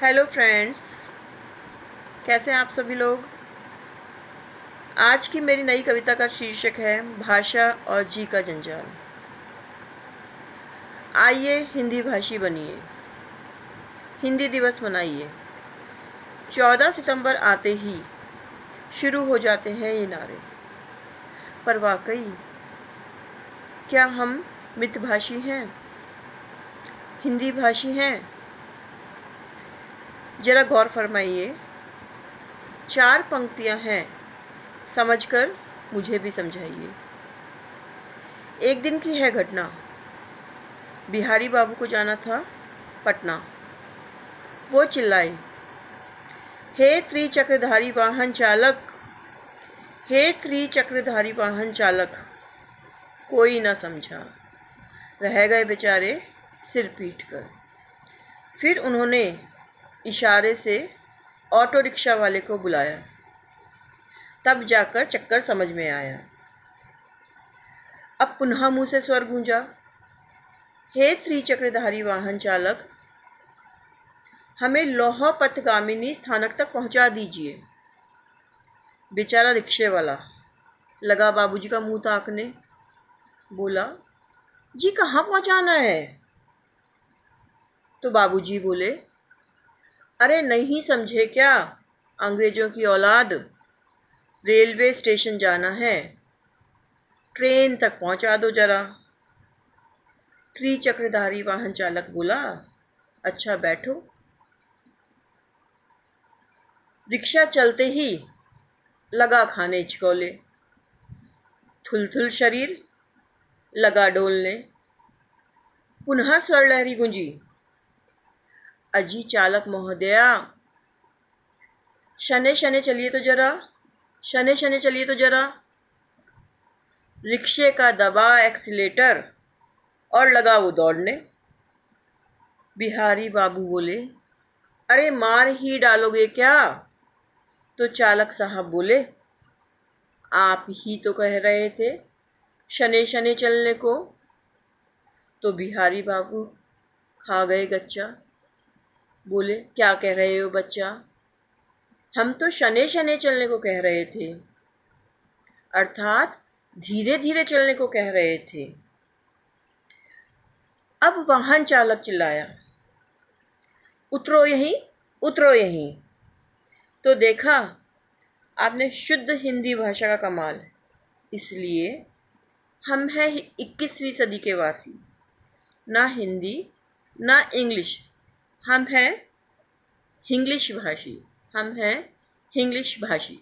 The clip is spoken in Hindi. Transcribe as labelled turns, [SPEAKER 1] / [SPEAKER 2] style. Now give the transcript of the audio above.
[SPEAKER 1] हेलो फ्रेंड्स, कैसे हैं आप सभी लोग। आज की मेरी नई कविता का शीर्षक है भाषा और जी का जंजाल। आइए हिंदी भाषी बनिए, हिंदी दिवस मनाइए। 14 सितंबर आते ही शुरू हो जाते हैं ये नारे। पर वाकई क्या हम मितभाषी हैं, हिंदी भाषी हैं? जरा गौर फरमाइए। 4 पंक्तियां हैं, समझकर मुझे भी समझाइए। एक दिन की है घटना। बिहारी बाबू को जाना था पटना। वो चिल्लाए, हे त्रिचक्रधारी वाहन चालक, हे त्रिचक्रधारी वाहन चालक। कोई न समझा, रह गए बेचारे सिर पीट कर। फिर उन्होंने इशारे से ऑटो रिक्शा वाले को बुलाया। तब जाकर चक्कर समझ में आया। अब पुनः मुंह से स्वर गूंजा, हे त्रिचक्रधारी वाहन चालक, हमें लौह पथगामिनी स्थानक तक पहुंचा दीजिए। बेचारा रिक्शे वाला लगा बाबूजी का मुंह ताकने। बोला, जी कहाँ पहुंचाना है? तो बाबूजी बोले, अरे नहीं समझे क्या अंग्रेजों की औलाद, रेलवे स्टेशन जाना है, ट्रेन तक पहुंचा दो जरा। त्रिचक्रधारी वाहन चालक बोला, अच्छा बैठो। रिक्शा चलते ही लगा खाने हिचकोले। थुलथुल शरीर लगा डोलने। पुनः स्वर लहरी गूंजी, अजी चालक महोदया, शने शने चलिए तो जरा, शने शने चलिए तो जरा। रिक्शे का दबा एक्सीलेटर और लगा वो दौड़ने। बिहारी बाबू बोले, अरे मार ही डालोगे क्या? तो चालक साहब बोले, आप ही तो कह रहे थे शने शने चलने को। तो बिहारी बाबू खा गए गच्चा। बोले, क्या कह रहे हो बच्चा? हम तो शने शने चलने को कह रहे थे, अर्थात धीरे धीरे चलने को कह रहे थे। अब वाहन चालक चिल्लाया, उतरो यहीं, उतरो यहीं। तो देखा आपने शुद्ध हिंदी भाषा का कमाल। इसलिए हम हैं 21वीं सदी के वासी। ना हिंदी ना इंग्लिश, हम हैं हिंग्लिश भाषी। हम हैं हिंग्लिश भाषी।